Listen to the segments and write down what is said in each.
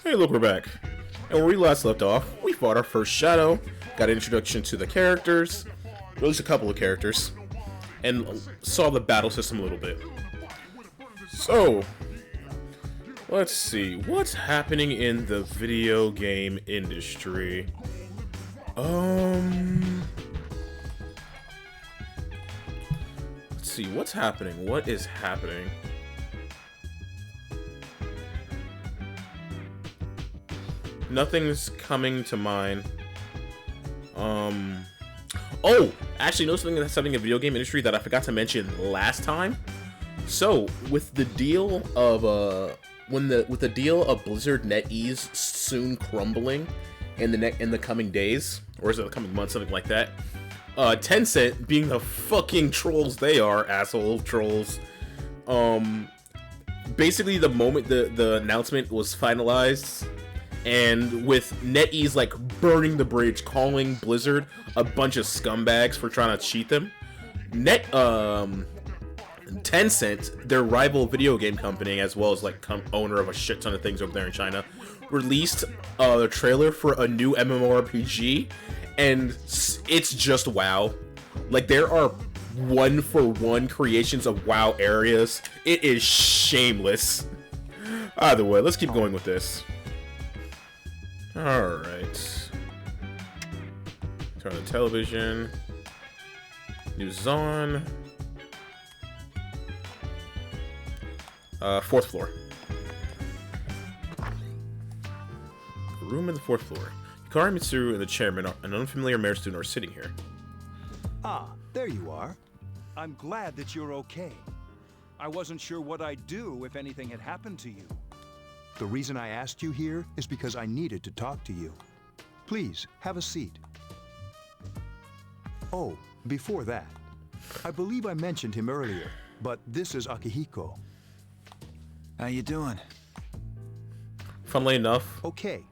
Hey, look, we're back. And where we last left off, we fought our first shadow, got an introduction to the characters, at least a couple of characters, and saw the battle system a little bit. So, let's see, what's happening in the video game industry? Let's see, what's happening? What is happening? Nothing's coming to mind. Oh, actually, know something that's happening in the video game industry that I forgot to mention last time. So, with the deal of with the deal of Blizzard NetEase soon crumbling in the coming days, or is it the coming months, something like that? Tencent, being the fucking trolls they are, asshole trolls. Basically, the moment the announcement was finalized, and with NetEase like burning the bridge, calling Blizzard a bunch of scumbags for trying to cheat them, Tencent, their rival video game company, as well as like owner of a shit ton of things over there in China, released a trailer for a new MMORPG, and it's just WoW. Like, there are one-for-one creations of WoW areas. It is shameless. Either way, let's keep going with this. Alright. Turn on the television. News is on. Fourth floor. Room in the fourth floor. Yukari Mitsuru and the chairman, an unfamiliar merit student, are sitting here. Ah, there you are. I'm glad that you're okay. I wasn't sure what I'd do if anything had happened to you. The reason I asked you here is because I needed to talk to you. Please, have a seat. Oh, before that, I believe I mentioned him earlier, but this is Akihiko. How you doing? Funnily enough. Okay,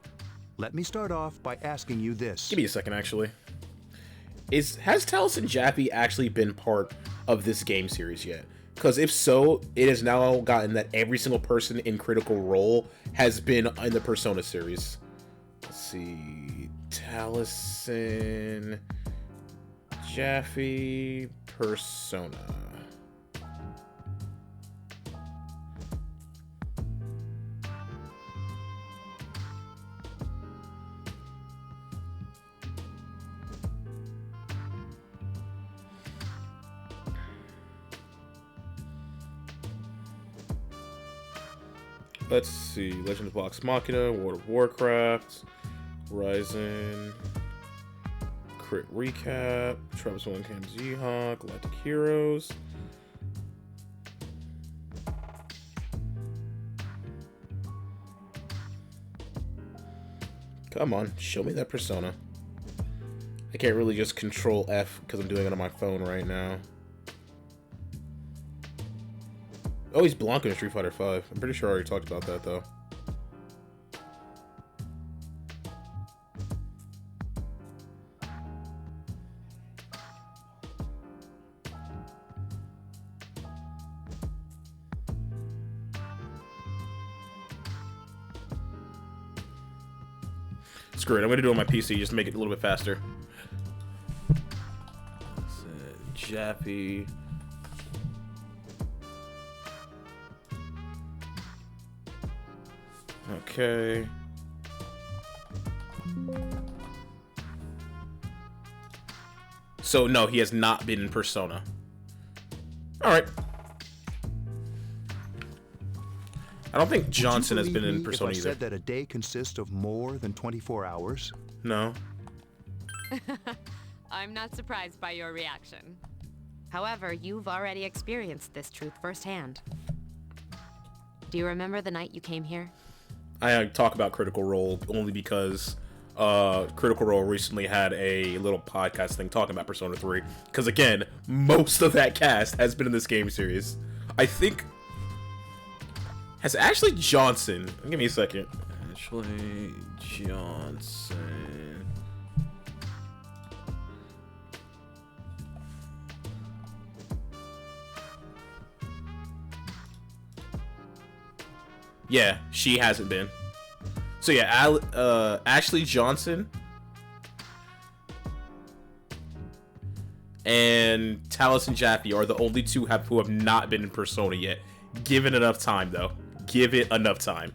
let me start off by asking you this. Give me a second, actually. Has Taliesin Jaffe actually been part of this game series yet? Because if so, it has now gotten that every single person in Critical Role has been in the Persona series. Let's see. Taliesin Jaffe Persona. Let's see, Legend of Vox Machina, World of Warcraft, Horizon, Crit Recap, Travis One Camp Z-Hawk, Galactic Heroes. Come on, show me that Persona. I can't really just Control F because I'm doing it on my phone right now. Oh, he's Blanco in Street Fighter V. I'm pretty sure I already talked about that, though. Screw it, I'm gonna do it on my PC just to make it a little bit faster. Jaffe. Okay. So no, he has not been in Persona. Alright. I don't think Johnson has been in Persona either. either. Said that a day consists of more than 24 hours? No. I'm not surprised by your reaction. However, you've already experienced this truth firsthand. Do you remember the night you came here? I talk about Critical Role only because Critical Role recently had a little podcast thing talking about Persona 3. Because again, most of that cast has been in this game series. I think... Has Ashley Johnson... Give me a second. Ashley Johnson... Yeah, she hasn't been. So yeah, Ashley Johnson and Taliesin Jaffe are the only two who have not been in Persona yet. Give it enough time, though. Give it enough time.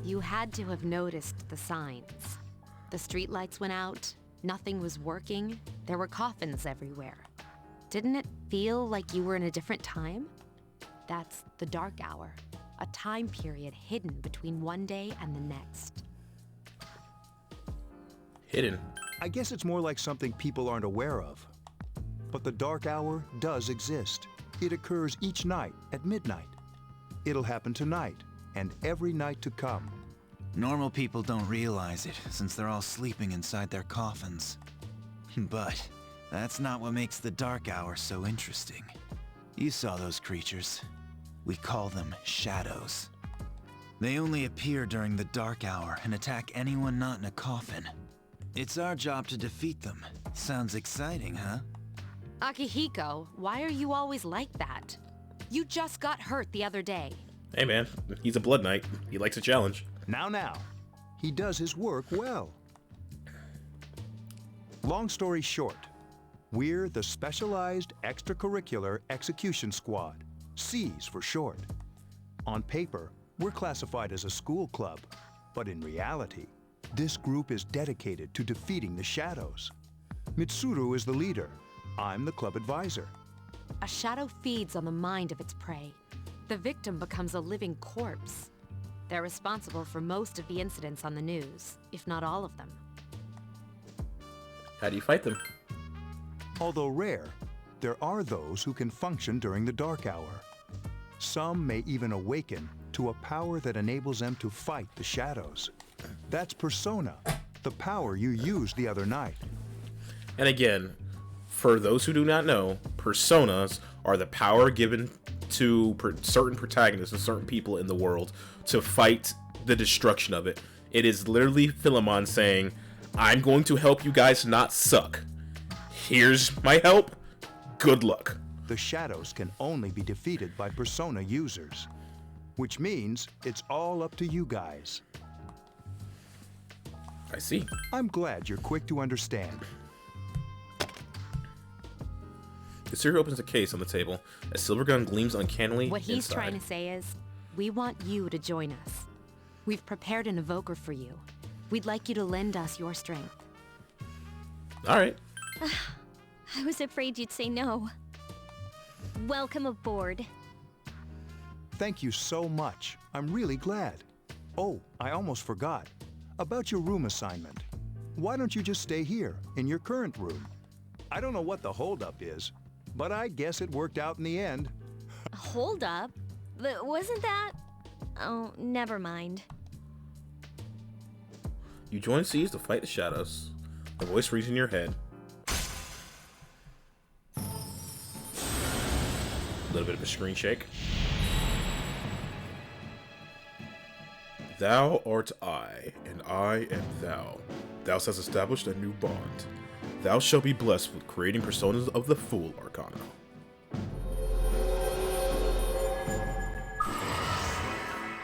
You had to have noticed the signs. The streetlights went out, nothing was working, there were coffins everywhere. Didn't it feel like you were in a different time? That's the Dark Hour, a time period hidden between one day and the next. Hidden. I guess it's more like something people aren't aware of. But the Dark Hour does exist. It occurs each night at midnight. It'll happen tonight and every night to come. Normal people don't realize it, since they're all sleeping inside their coffins. But that's not what makes the Dark Hour so interesting. You saw those creatures. We call them shadows. They only appear during the Dark Hour and attack anyone not in a coffin. It's our job to defeat them. Sounds exciting, huh? Akihiko, why are you always like that? You just got hurt the other day. Hey man, he's a Blood Knight. He likes a challenge. Now. He does his work well. Long story short, we're the Specialized Extracurricular Execution Squad, SEAS for short. On paper, we're classified as a school club, but in reality, this group is dedicated to defeating the shadows. Mitsuru is the leader. I'm the club advisor. A shadow feeds on the mind of its prey. The victim becomes a living corpse. They're responsible for most of the incidents on the news, if not all of them. How do you fight them? Although rare, there are those who can function during the Dark Hour. Some may even awaken to a power that enables them to fight the shadows. That's Persona, the power you used the other night. And again, for those who do not know, personas are the power given to certain protagonists and certain people in the world to fight the destruction of it. It is literally Philemon saying, I'm going to help you guys not suck. Here's my help. Good luck. The shadows can only be defeated by Persona users, which means it's all up to you guys. I see. I'm glad you're quick to understand. The Siri opens the case on the table. A silver gun gleams uncannily What he's inside. trying to say is, we want you to join us. We've prepared an evoker for you. We'd like you to lend us your strength. All right. I was afraid you'd say no. Welcome aboard. Thank you so much. I'm really glad. Oh, I almost forgot. About your room assignment. Why don't you just stay here, in your current room? I don't know what the holdup is, but I guess it worked out in the end. Hold up. But wasn't that... Oh, never mind. You join Seas to fight the shadows. The voice reads in your head. A little bit of a screen shake. Thou art I, and I am thou. Thou hast established a new bond. Thou shalt be blessed with creating personas of the Fool Arcana.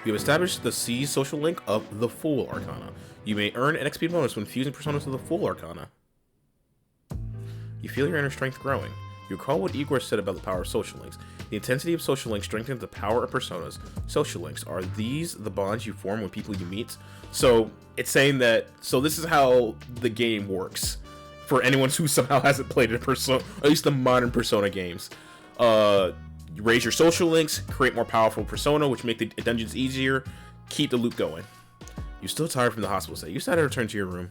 You have established the C social link of the Fool Arcana. You may earn an XP bonus when fusing personas of the Fool Arcana. You feel your inner strength growing. You recall what Igor said about the power of social links. The intensity of social links strengthens the power of personas. Social links, are these the bonds you form with people you meet? So it's saying that, so this is how the game works. For anyone who somehow hasn't played a Persona, at least the modern Persona games. You raise your social links, create more powerful persona, which make the dungeons easier, keep the loop going. You're still tired from the hospital stay. You decided to return to your room.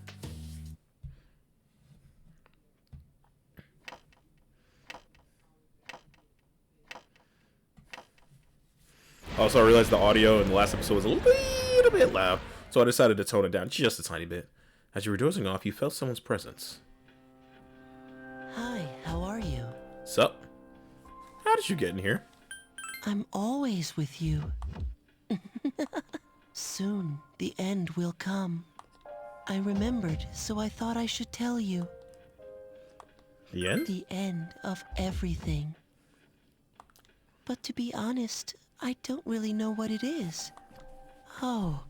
Also, I realized the audio in the last episode was a little bit loud, so I decided to tone it down just a tiny bit. As you were dozing off, you felt someone's presence. Hi, how are you? Sup? How did you get in here? I'm always with you. Soon, the end will come. I remembered, so I thought I should tell you. The end? The end of everything. But to be honest, I don't really know what it is. Oh,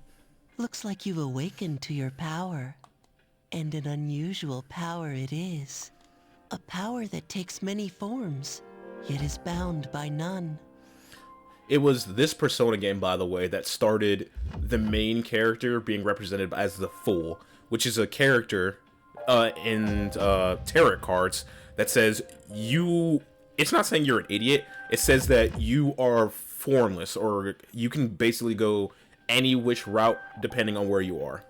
looks like you've awakened to your power. And an unusual power it is. A power that takes many forms, yet is bound by none. It was this Persona game, by the way, that started the main character being represented as the Fool, which is a character in tarot cards that says you... It's not saying you're an idiot. It says that you are formless, or you can basically go any which route depending on where you are.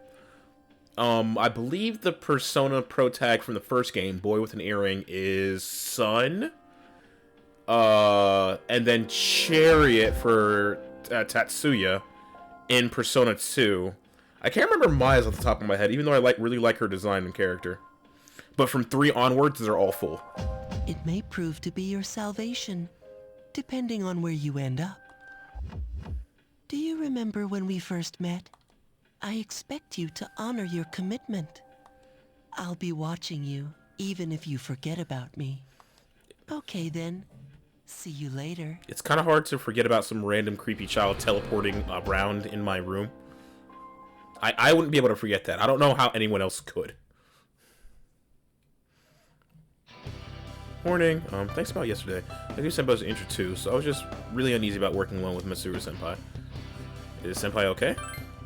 I believe the Persona Pro tag from the first game, Boy with an Earring, is Sun. And then Chariot for Tatsuya in Persona 2. I can't remember Maya's off the top of my head, even though I really like her design and character. But from 3 onwards, they're all full. It may prove to be your salvation, depending on where you end up. Do you remember when we first met? I expect you to honor your commitment. I'll be watching you, even if you forget about me. Okay then. See you later. It's kind of hard to forget about some random creepy child teleporting around in my room. I wouldn't be able to forget that. I don't know how anyone else could. Morning. Thanks about yesterday. I knew Senpai's intro too, so I was just really uneasy about working alone with Mitsuru Senpai. Is Senpai okay?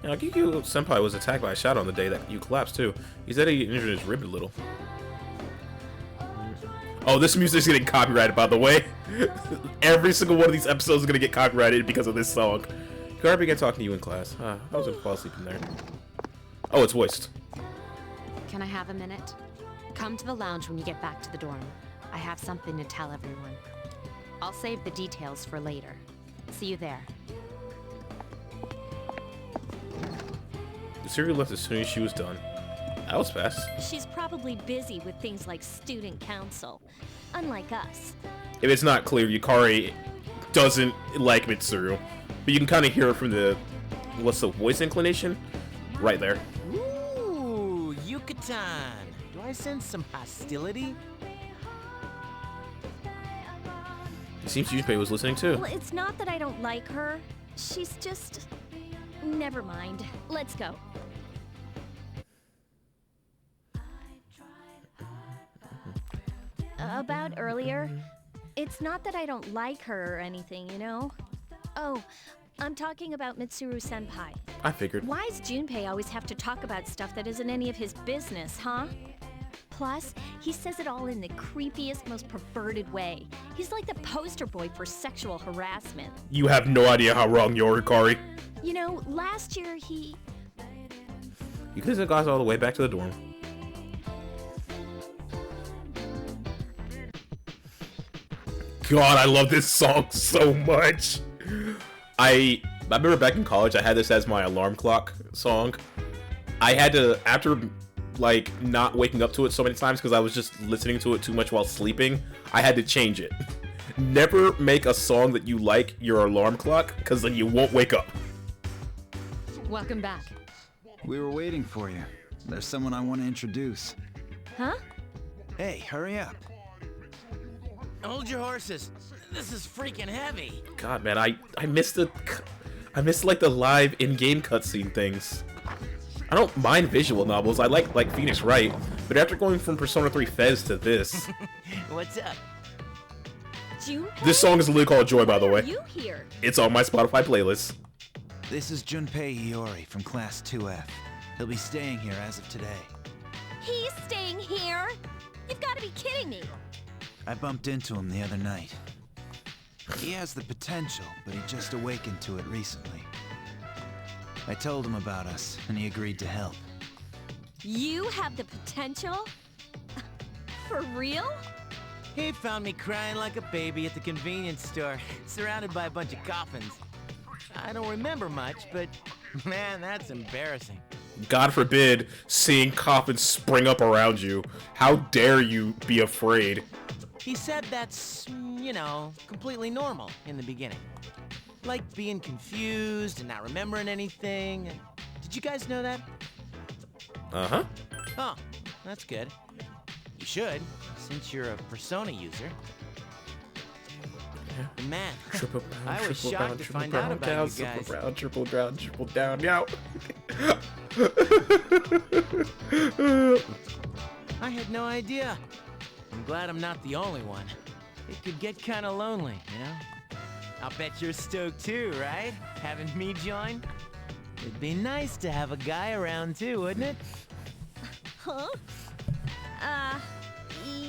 Yeah, Giku Senpai was attacked by a shadow on the day that you collapsed too. He said he injured his rib a little. Oh, this music's getting copyrighted, by the way. Every single one of these episodes is gonna get copyrighted because of this song. Hikari began talking to you in class. I was gonna fall asleep in there. Oh, it's voiced. Can I have a minute? Come to the lounge when you get back to the dorm. I have something to tell everyone. I'll save the details for later. See you there. Siri left as soon as she was done. That was fast. She's probably busy with things like student council, unlike us. If it's not clear, Yukari doesn't like Mitsuru. But you can kind of hear it from the... What's the voice inclination? Right there. Ooh, Yucatan. Do I sense some hostility? It seems Junpei was listening too. Well, it's not that I don't like her. She's just... Never mind. Let's go. About earlier, it's not that I don't like her or anything, you know? Oh, I'm talking about Mitsuru Senpai. I figured. Why does Junpei always have to talk about stuff that isn't any of his business, huh? Plus, he says it all in the creepiest, most perverted way. He's like the poster boy for sexual harassment. You have no idea how wrong you are, Hikari. You know, last year he... You could have got all the way back to the dorm. God, I love this song so much. I remember back in college, I had this as my alarm clock song. I had to, after like not waking up to it so many times because I was just listening to it too much while sleeping, I had to change it. Never make a song that you like your alarm clock, because then you won't wake up. Welcome back. We were waiting for you. There's someone I want to introduce. Huh? Hey, hurry up. Hold your horses. This is freaking heavy. God, man, I missed like the live in-game cutscene things. I don't mind visual novels. I like Phoenix Wright, but after going from Persona 3 FES to this, What's up? Junpei? this song is literally called Joy, by the Why are way. you here? It's on my Spotify playlist. This is Junpei Iori from Class 2F. He'll be staying here as of today. He's staying here? You've got to be kidding me. I bumped into him the other night. He has the potential, but he just awakened to it recently. I told him about us, and he agreed to help. You have the potential? For real? He found me crying like a baby at the convenience store, surrounded by a bunch of coffins. I don't remember much, but man, that's embarrassing. God forbid seeing coffins spring up around you. How dare you be afraid? He said that's, you know, completely normal in the beginning. Like being confused and not remembering anything. Did you guys know that? Uh-huh. Oh, that's good. You should, since you're a Persona user. And man, Triple brown, I was triple shocked brown, to triple find brown out about cows, you guys. Triple brown, triple brown, triple down, yow. I had no idea. I'm glad I'm not the only one. It could get kind of lonely, you know? I'll bet you're stoked too, right? Having me join? It'd be nice to have a guy around too, wouldn't it? Huh?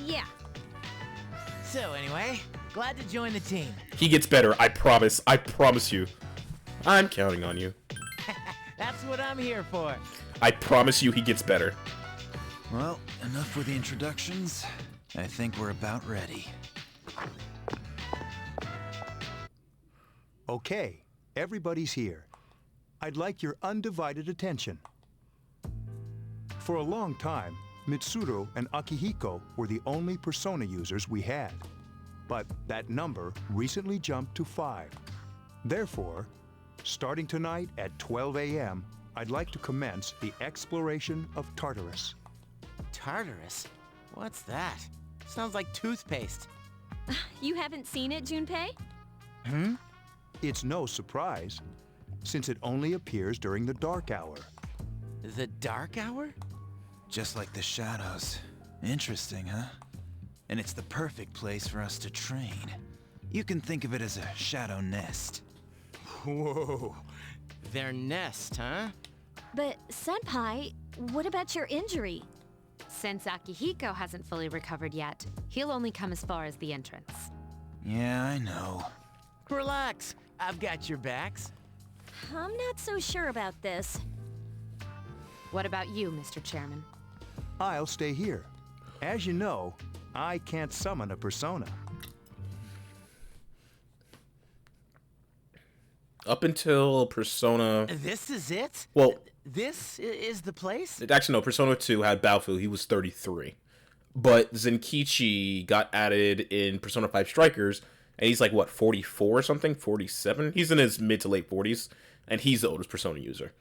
Yeah. So anyway, glad to join the team. He gets better, I promise. I promise you. I'm counting on you. That's what I'm here for. I promise you he gets better. Well, enough with the introductions. I think we're about ready. Okay, everybody's here. I'd like your undivided attention. For a long time, Mitsuru and Akihiko were the only Persona users we had. But that number recently jumped to 5. Therefore, starting tonight at 12 a.m., I'd like to commence the exploration of Tartarus. Tartarus? What's that? Sounds like toothpaste. You haven't seen it, Junpei? It's no surprise, since it only appears during the dark hour. The dark hour? Just like the shadows. Interesting, huh? And it's the perfect place for us to train. You can think of it as a shadow nest. Whoa. Their nest, huh? But, Senpai, what about your injury? Since Akihiko hasn't fully recovered yet, he'll only come as far as the entrance. Yeah, I know. Relax. I've got your backs. I'm not so sure about this. What about you, Mr. Chairman? I'll stay here. As you know, I can't summon a persona. Up until Persona... This is it? Well, This is the place? actually no, Persona 2 had Baofu, he was 33. But Zenkichi got added in Persona 5 Strikers, and he's like, what, 44 or something? 47? He's in his mid to late 40s, and he's the oldest Persona user.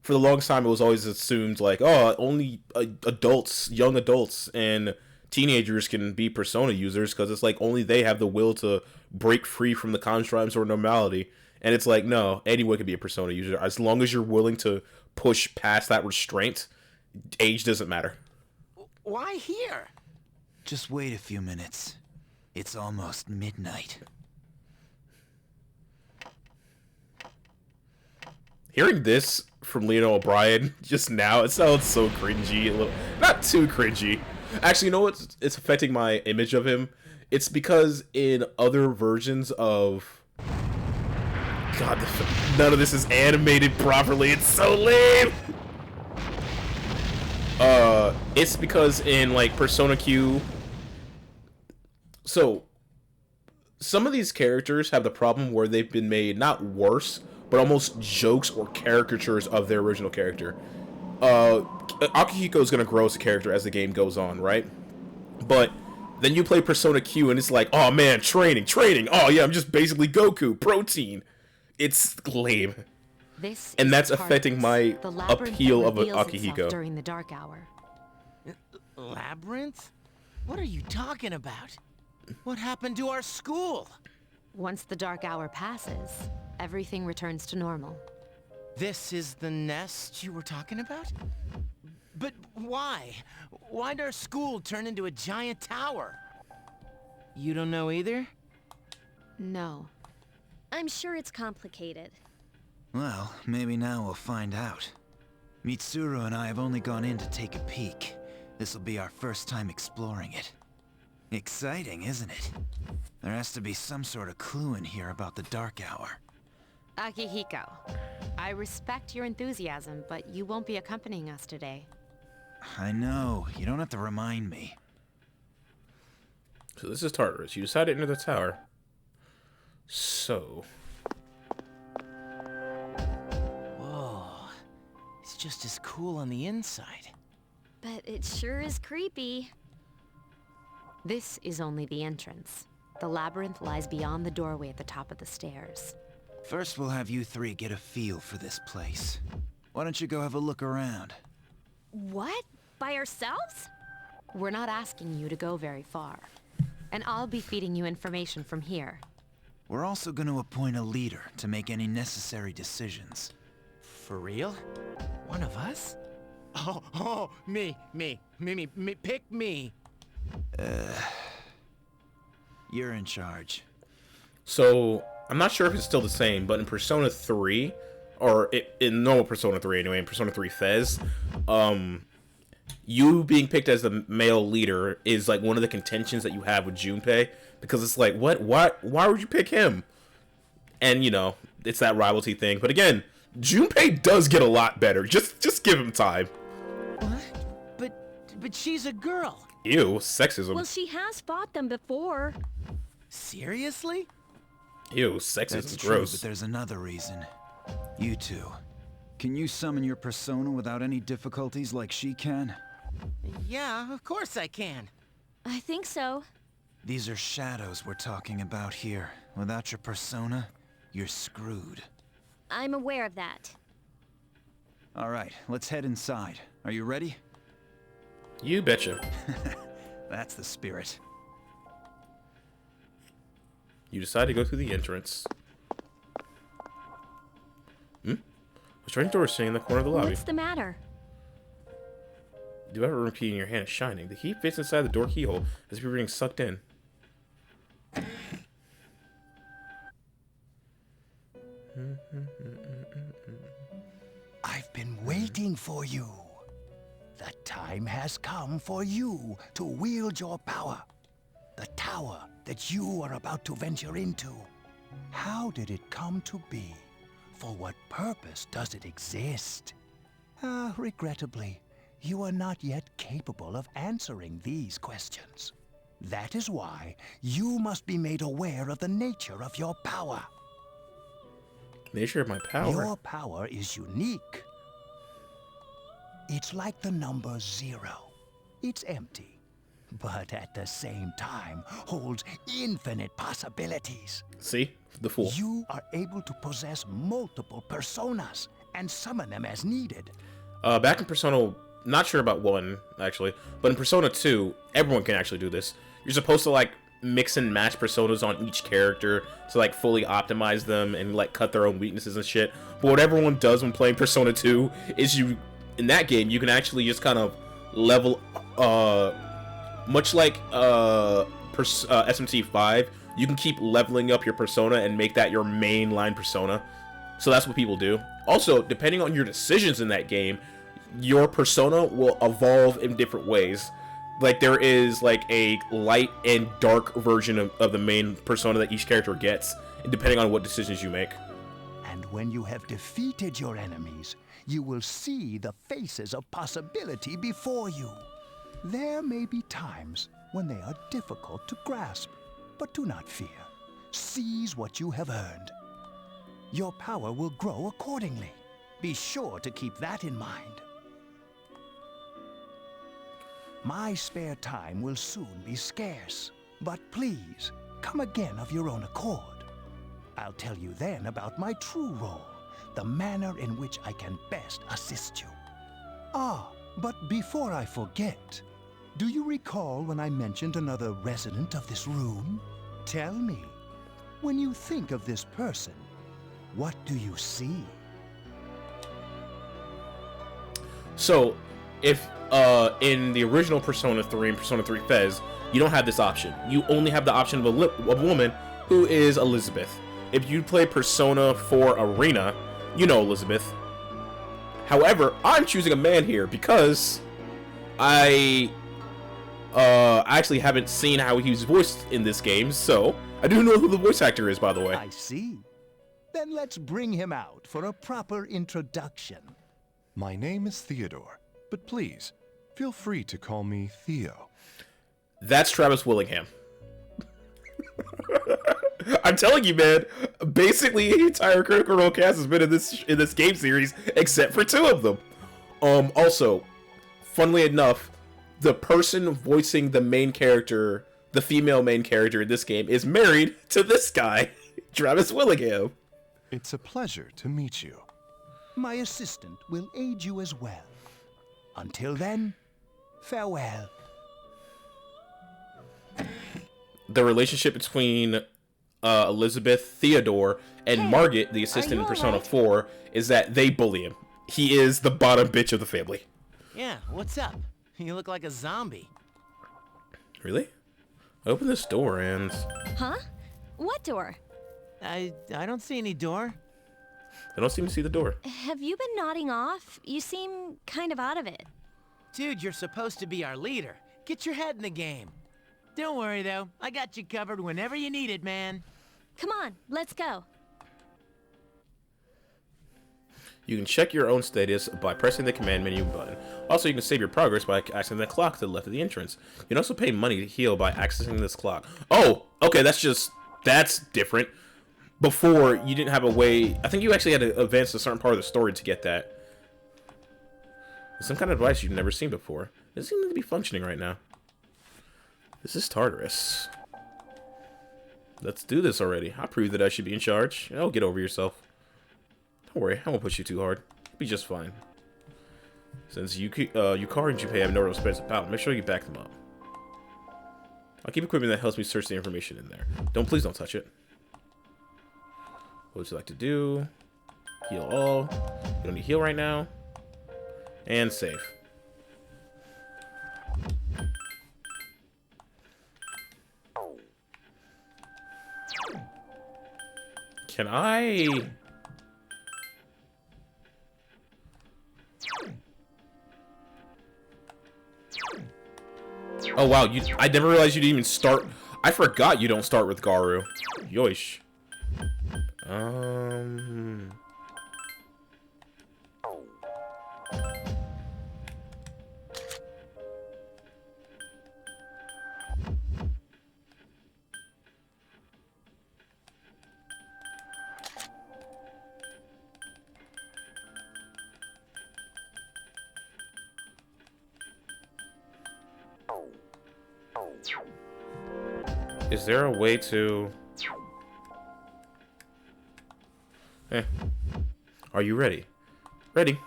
For the longest time, it was always assumed, like, oh, only adults, young adults, and teenagers can be Persona users, because it's like, only they have the will to break free from the constructs or normality. And it's like, no, anyone can be a Persona user. As long as you're willing to push past that restraint, age doesn't matter. Why here? Just wait a few minutes. It's almost midnight. Hearing this from Leon O'Brien just now, it sounds so cringy. A little, not too cringy. Actually, you know what? It's affecting my image of him. It's because in other versions of... God, none of this is animated properly. It's so lame. It's because in like Persona Q. So, some of these characters have the problem where they've been made not worse, but almost jokes or caricatures of their original character. Akihiko is gonna grow as a character as the game goes on, right? But then you play Persona Q and it's like, oh man, training. Oh yeah, I'm just basically Goku, protein. It's lame. This And is that's Tartarus, affecting my the labyrinth appeal that of reveals Akihiko. itself during the dark hour. Labyrinth? What are you talking about? What happened to our school? Once the dark hour passes, everything returns to normal. This is the nest you were talking about? But why? Why'd our school turn into a giant tower? You don't know either? No. I'm sure it's complicated. Well, maybe now we'll find out. Mitsuru and I have only gone in to take a peek. This'll be our first time exploring it. Exciting, isn't it? There has to be some sort of clue in here about the dark hour. Akihiko, I respect your enthusiasm, but you won't be accompanying us today. I know, you don't have to remind me. So this is Tartarus. You decided to enter the tower. So... Whoa. It's just as cool on the inside. But it sure is creepy. This is only the entrance. The labyrinth lies beyond the doorway at the top of the stairs. First, we'll have you three get a feel for this place. Why don't you go have a look around? What? By ourselves? We're not asking you to go very far. And I'll be feeding you information from here. We're also going to appoint a leader to make any necessary decisions. For real? One of us? Oh, me, pick me. You're in charge. So, I'm not sure if it's still the same, but in Persona 3, or in normal Persona 3 anyway, in Persona 3 FES, you being picked as the male leader is like one of the contentions that you have with Junpei, because it's like, why would you pick him? And, you know, it's that rivalry thing. But again, Junpei does get a lot better. Just give him time. What? But she's a girl. Ew, sexism. Well, she has fought them before. Seriously? Ew, sexism That's is true, gross. but there's another reason. You two. Can you summon your persona without any difficulties like she can? Yeah, of course I can. I think so. These are shadows we're talking about here. Without your persona, you're screwed. I'm aware of that. All right, let's head inside. Are you ready? You betcha. That's the spirit. You decide to go through the entrance. A strange door is sitting in the corner of the lobby. What's the matter? Do you have a repeat in your hand is shining. The key fits inside the door keyhole as if you're being sucked in. I've been waiting for you. The time has come for you to wield your power. The tower that you are about to venture into. How did it come to be? For what purpose does it exist? Regrettably, you are not yet capable of answering these questions. That is why you must be made aware of the nature of your power. Nature of my power. Your power is unique. It's like the number 0. It's empty, but at the same time holds infinite possibilities. See? The fool. You are able to possess multiple personas and summon them as needed. Back in Persona, not sure about 1, actually, but in Persona 2, everyone can actually do this. You're supposed to, like, mix and match personas on each character to, like, fully optimize them and, like, cut their own weaknesses and shit. But what everyone does when playing Persona 2 is in that game, you can actually just kind of level, much like, SMT5, you can keep leveling up your persona and make that your mainline persona. So that's what people do. Also, depending on your decisions in that game, your persona will evolve in different ways. Like, there is, like, a light and dark version of the main persona that each character gets, depending on what decisions you make. And when you have defeated your enemies, you will see the faces of possibility before you. There may be times when they are difficult to grasp, but do not fear. Seize what you have earned. Your power will grow accordingly. Be sure to keep that in mind. My spare time will soon be scarce, but please, come again of your own accord. I'll tell you then about my true role, the manner in which I can best assist you. But before I forget, do you recall when I mentioned another resident of this room? Tell me, when you think of this person, what do you see? So, if in the original Persona 3 and Persona 3 FES, you don't have this option. You only have the option of a woman who is Elizabeth. If you play Persona 4 Arena, you know Elizabeth. However, I'm choosing a man here because I actually haven't seen how he's voiced in this game, so I do know who the voice actor is, by the way. I see. Then let's bring him out for a proper introduction. My name is Theodore, but please, feel free to call me Theo. That's Travis Willingham. I'm telling you, man. Basically, the entire Critical Role cast has been in this game series, except for 2 of them. Also, funnily enough, the person voicing the main character, the female main character in this game, is married to this guy, Travis Willingham. It's a pleasure to meet you. My assistant will aid you as well. Until then, farewell. The relationship between Elizabeth, Theodore, and Hey, Margit, the assistant in you Persona alright? 4, is that they bully him. He is the bottom bitch of the family. Yeah, what's up? You look like a zombie. Really? Open this door and... Huh? What door? I don't see any door. I don't seem to see the door. Have you been nodding off? You seem kind of out of it. Dude, you're supposed to be our leader. Get your head in the game. Don't worry, though. I got you covered whenever you need it, man. Come on, let's go. You can check your own status by pressing the command menu button. Also, you can save your progress by accessing the clock to the left of the entrance. You can also pay money to heal by accessing this clock. Oh, okay, that's different. Before, you didn't have a way... I think you actually had to advance a certain part of the story to get that. It's some kind of device you've never seen before. It doesn't seem to be functioning right now. This is Tartarus. Let's do this already. I proved that I should be in charge. Oh, get over yourself. Don't worry, I won't push you too hard. You'll be just fine. Since Yukari and Junpei have no real space about, make sure you back them up. I'll keep equipment that helps me search the information in there. Please don't touch it. What would you like to do? Heal all. You don't need heal right now. And save. Can I... Oh wow, I never realized you didn't even start... I forgot you don't start with Garu. Yoish. Is there a way to... Are you ready? Ready.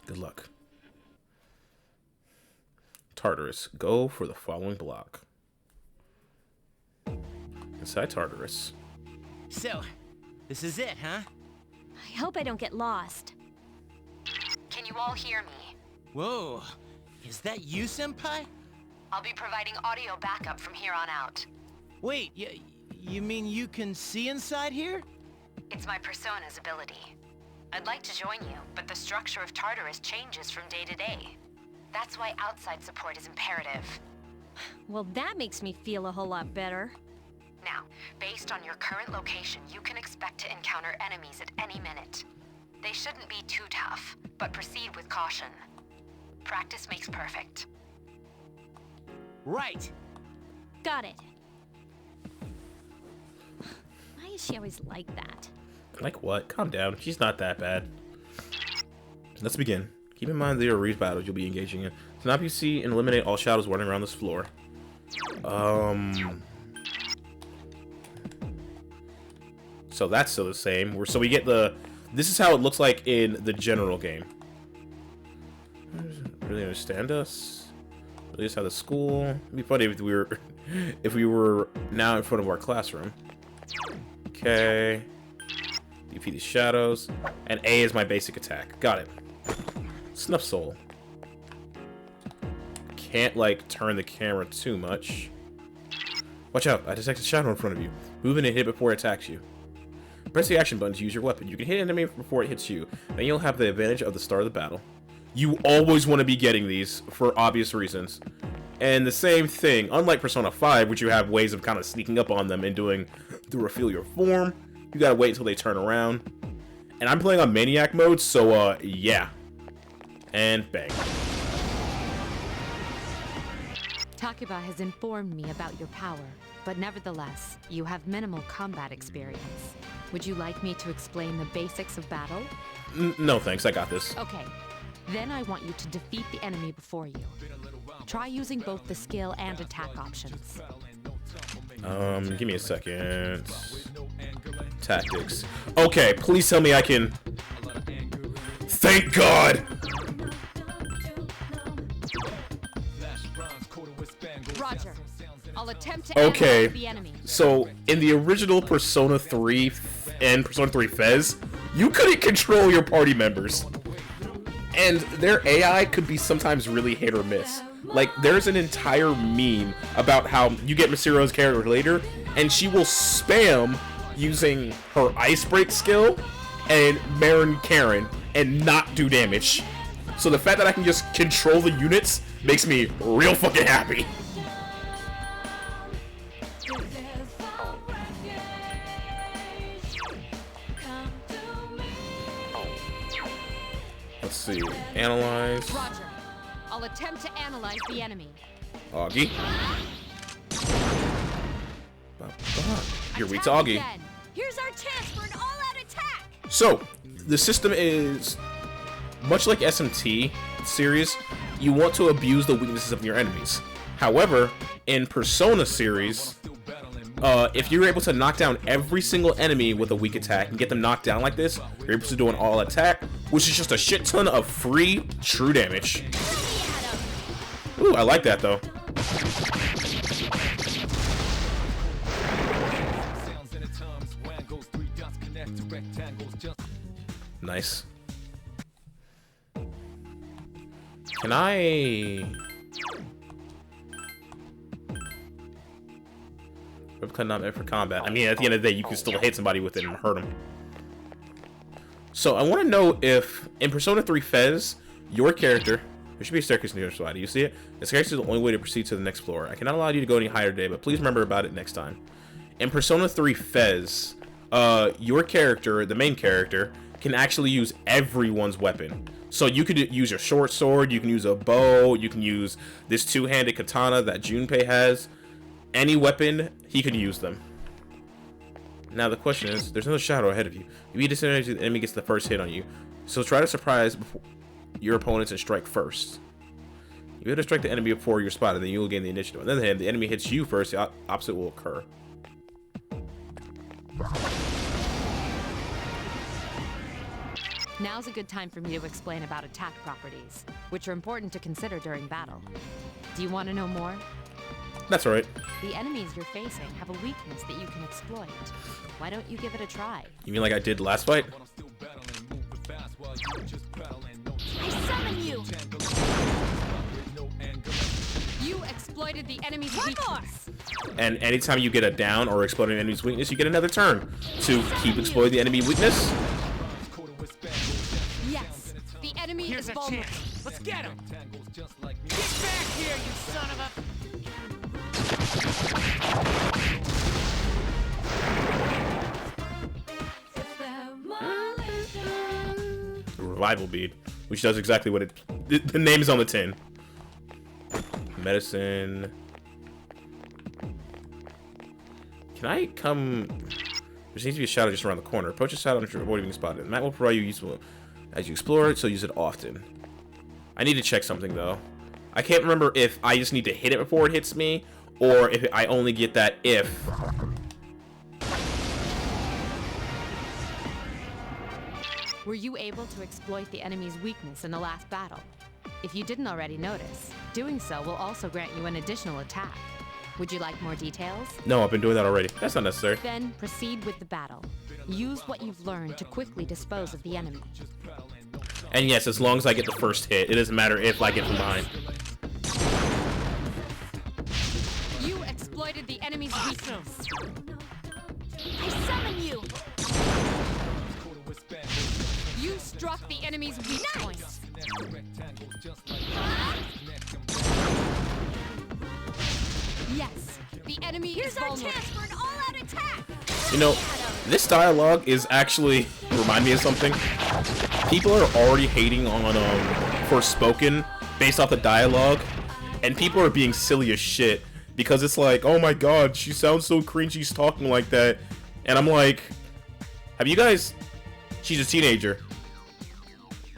Good luck. Tartarus, go for the following block. Inside Tartarus. So, this is it, huh? I hope I don't get lost. Can you all hear me? Whoa, is that you, Senpai? I'll be providing audio backup from here on out. Wait, you mean you can see inside here? It's my Persona's ability. I'd like to join you, but the structure of Tartarus changes from day to day. That's why outside support is imperative. Well, that makes me feel a whole lot better. Now, based on your current location, you can expect to encounter enemies at any minute. They shouldn't be too tough, but proceed with caution. Practice makes perfect. Right. Got it. Why is she always like that? Like what? Calm down. She's not that bad. Let's begin. Keep in mind there are reef battles you'll be engaging in. Snap you see and eliminate all shadows running around this floor. So that's still the same. So we get the... This is how it looks like in the general game. Really understand us? At least how the school... It'd be funny if we were now in front of our classroom. Okay. Defeat these shadows. And A is my basic attack. Got it. Snuff Soul. Can't, like, turn the camera too much. Watch out. I detect a shadow in front of you. Move in and hit before it attacks you. Press the action button to use your weapon. You can hit an enemy before it hits you. Then you'll have the advantage of the start of the battle. You always want to be getting these for obvious reasons. And the same thing, unlike Persona 5, which you have ways of kind of sneaking up on them and doing the reveal your form, you gotta wait until they turn around. And I'm playing on Maniac mode, so, yeah. And bang. Takuba has informed me about your power, but nevertheless, you have minimal combat experience. Would you like me to explain the basics of battle? No thanks, I got this. Okay. Then I want you to defeat the enemy before you. Try using both the skill and attack options. Give me a second. Tactics. Okay, please tell me I can... Thank God! Roger. I'll attempt to Okay, analyze the enemy. so in the original Persona 3 and Persona 3 FES, you couldn't control your party members. And their AI could be sometimes really hit or miss. Like, there's an entire meme about how you get Michiru's character later, and she will spam using her Ice Break skill and Marin Karen and not do damage. So the fact that I can just control the units makes me real fucking happy. Let's see. Analyze. Roger. I'll attempt to analyze the enemy. Augie. You're weak to Augie. Again. Here's our chance for an all-out attack. So, the system is much like SMT series. You want to abuse the weaknesses of your enemies. However, in Persona series, if you're able to knock down every single enemy with a weak attack and get them knocked down like this, you're able to do an all attack, which is just a shit ton of free true damage. Ooh, I like that though. Nice. Can I... Ripcut not meant for combat. I mean, at the end of the day, you can still hit somebody with it and hurt them. So, I want to know if, in Persona 3 FES, your character... There should be a staircase on the other side. Do you see it? The staircase is the only way to proceed to the next floor. I cannot allow you to go any higher today, but please remember about it next time. In Persona 3 FES, your character, the main character, can actually use everyone's weapon. So you could use your short sword, you can use a bow, you can use this two-handed katana that Junpei has. Any weapon, he can use them. Now the question is, there's another shadow ahead of you. If you disadvantage, the enemy gets the first hit on you. So try to surprise your opponents and strike first. You have to strike the enemy before you're spotted, then you will gain the initiative. On the other hand, the enemy hits you first, the opposite will occur. Now's a good time for me to explain about attack properties, which are important to consider during battle. Do you want to know more? That's alright. The enemies you're facing have a weakness that you can exploit. Why don't you give it a try? You mean like I did last fight? I summon you. You exploited the enemy's weakness. And anytime you get a down or exploding an enemy's weakness, you get another turn to keep exploiting the enemy weakness. Yes, the enemy is vulnerable. Let's get him! Get back here, you son of a... Revival bead, which does exactly what it... The name is on the tin. Medicine. Can I come... There seems to be a shadow just around the corner. Approach the shadow to avoid being spotted. The map will provide you useful as you explore it, so use it often. I need to check something, though. I can't remember if I just need to hit it before it hits me, or if I only get that if... Were you able to exploit the enemy's weakness in the last battle? If you didn't already notice, doing so will also grant you an additional attack. Would you like more details? No, I've been doing that already. That's not necessary. Then proceed with the battle. Use what you've learned to quickly dispose of the enemy. And yes, as long as I get the first hit, it doesn't matter if I get from behind. You exploited the enemy's weakness. I summon you. You struck the enemy's weak point. Yes, the enemy Here's is our vulnerable. chance for an all-out attack. You know, this dialogue is actually remind me of something. People are already hating on Forspoken based off the dialogue, and people are being silly as shit because it's like, oh my god, she sounds so cringy, she's talking like that, and I'm like, have you guys? She's a teenager.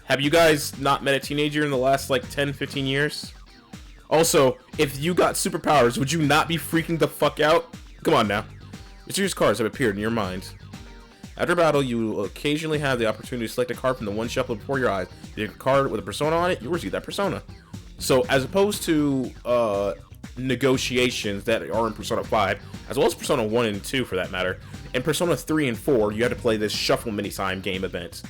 Have you guys not met a teenager in the last like 10-15 years? Also, if you got superpowers, would you not be freaking the fuck out? Come on now. Mysterious cards have appeared in your mind. After battle, you will occasionally have the opportunity to select a card from the one shuffled before your eyes. If you have a card with a persona on it, you receive that persona. So, as opposed to negotiations that are in Persona 5, as well as Persona 1 and 2 for that matter. In Persona 3 and 4, you had to play this shuffle mini-time game event.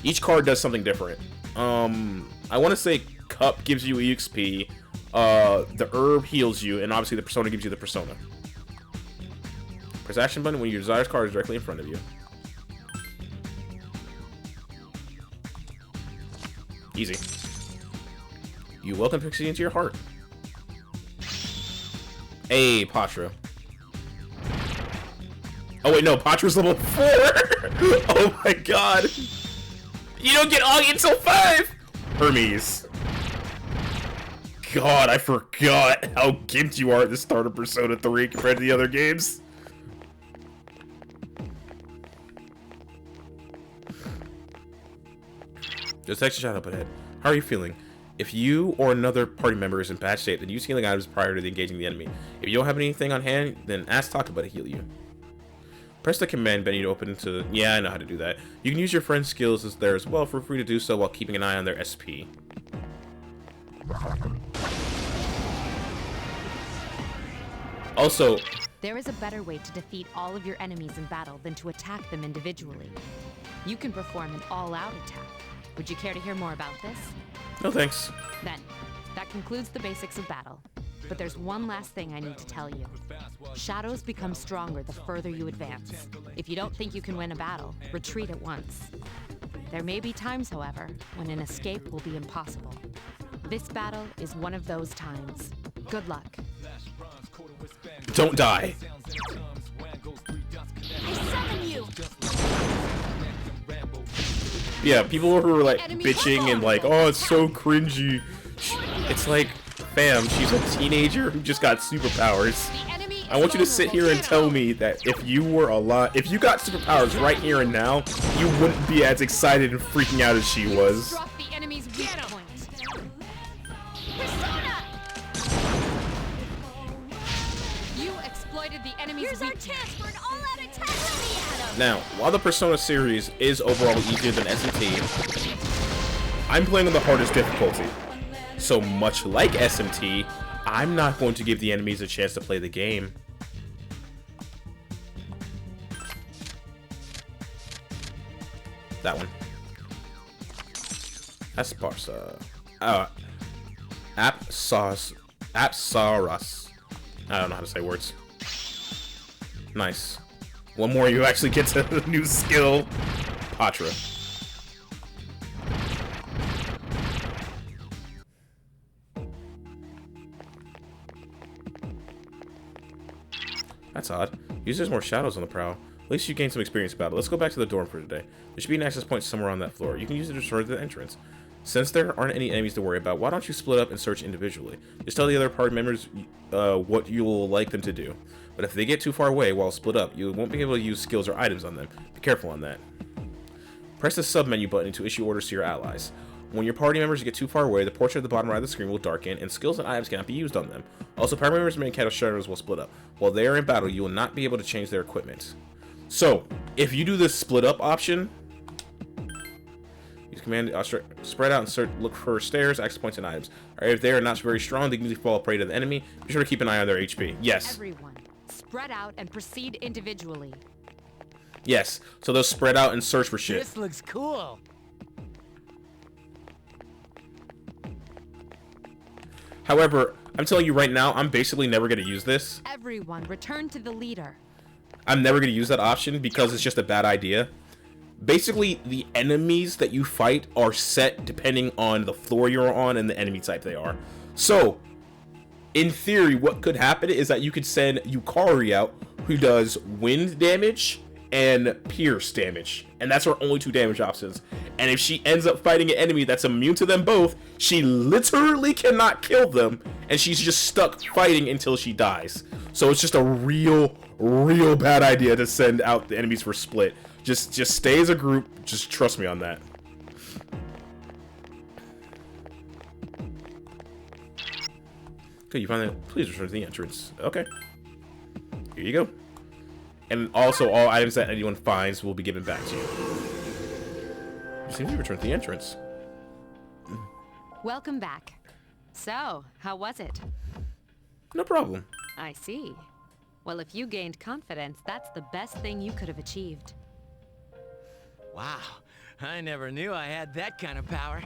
Each card does something different. I want to say Cup gives you EXP, the Herb heals you, and obviously the Persona gives you the Persona. Press action button when your desired card is directly in front of you. Easy. You welcome Pixie into your heart. Hey, Patra. Oh wait, no, Patra's level 4! Oh my god! You don't get Augie until 5! Hermes. God, I forgot how gimped you are at the start of Persona 3 compared to the other games. Just text shot up ahead. How are you feeling? If you or another party member is in bad shape, then use healing items prior to engaging the enemy. If you don't have anything on hand, then ask Takaba to heal you. Press the command menu to open to... Yeah, I know how to do that. You can use your friend's skills there as well. Feel free to do so while keeping an eye on their SP. Also... There is a better way to defeat all of your enemies in battle than to attack them individually. You can perform an all-out attack. Would you care to hear more about this? No thanks. Then, that concludes the basics of battle. But there's one last thing I need to tell you. Shadows become stronger the further you advance. If you don't think you can win a battle, retreat at once. There may be times, however, when an escape will be impossible. This battle is one of those times. Good luck. Don't die. I summon you! Yeah, people who are like bitching and like, oh, it's so cringy. It's like, fam, she's a teenager who just got superpowers. I want you to sit here and tell me that if you were alive, if you got superpowers right here and now, you wouldn't be as excited and freaking out as she was. The enemy's weak point. You exploited the enemy's Here's our weak chance for an all-out attack. Let me at him! Now, while the Persona series is overall easier than SMT, I'm playing on the hardest difficulty. So much like SMT, I'm not going to give the enemies a chance to play the game. That one. Asparsa. Apsaras. I don't know how to say words. Nice. One more, you actually get to the new skill. Patra. That's odd. There's more shadows on the prowl. At least you gained some experience about it. Let's go back to the dorm for today. There should be an access point somewhere on that floor. You can use it to destroy the entrance. Since there aren't any enemies to worry about, why don't you split up and search individually? Just tell the other party members what you'll like them to do. But if they get too far away while split up, you won't be able to use skills or items on them. Be careful on that. Press the sub-menu button to issue orders to your allies. When your party members get too far away, the portrait at the bottom right of the screen will darken, and skills and items cannot be used on them. Also, party members may encounter shadows while split up. While they are in battle, you will not be able to change their equipment. So, if you do this split up option, use command spread out and look for stairs, access points, and items. If they are not very strong, they can easily fall prey to the enemy. Be sure to keep an eye on their HP. Yes. Everyone, spread out and proceed individually. Yes. So they'll spread out and search for shit. This looks cool. However, I'm telling you right now, I'm basically never going to use this. Everyone, return to the leader. I'm never going to use that option because it's just a bad idea. Basically, the enemies that you fight are set depending on the floor you're on and the enemy type they are. So, in theory, what could happen is that you could send Yukari out, who does wind damage and pierce damage. And that's her only 2 damage options. And if she ends up fighting an enemy that's immune to them both, she literally cannot kill them. And she's just stuck fighting until she dies. So it's just a real bad idea to send out the enemies for split. Just stay as a group. Just trust me on that. Okay, you find that. Please return to the entrance. Okay. Here you go. And also, all items that anyone finds will be given back to you. You seem to return to the entrance. Welcome back. So, how was it? No problem. I see. Well, if you gained confidence, that's the best thing you could have achieved. Wow, I never knew I had that kind of power.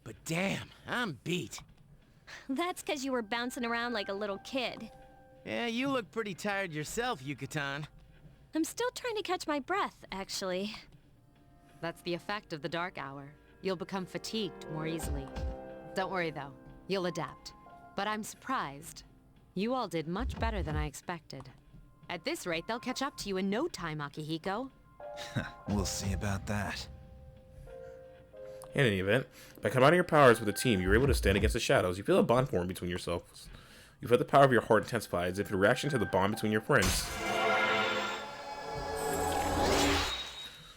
But damn, I'm beat. That's because you were bouncing around like a little kid. Yeah, you look pretty tired yourself, Yucatan. I'm still trying to catch my breath, actually. That's the effect of the dark hour. You'll become fatigued more easily. Don't worry, though. You'll adapt. But I'm surprised. You all did much better than I expected. At this rate, they'll catch up to you in no time, Akihiko. We'll see about that. In any event, by combining your powers with a team, you're able to stand against the shadows. You feel a bond form between yourselves. You feel the power of your heart intensify as if a reaction to the bond between your friends.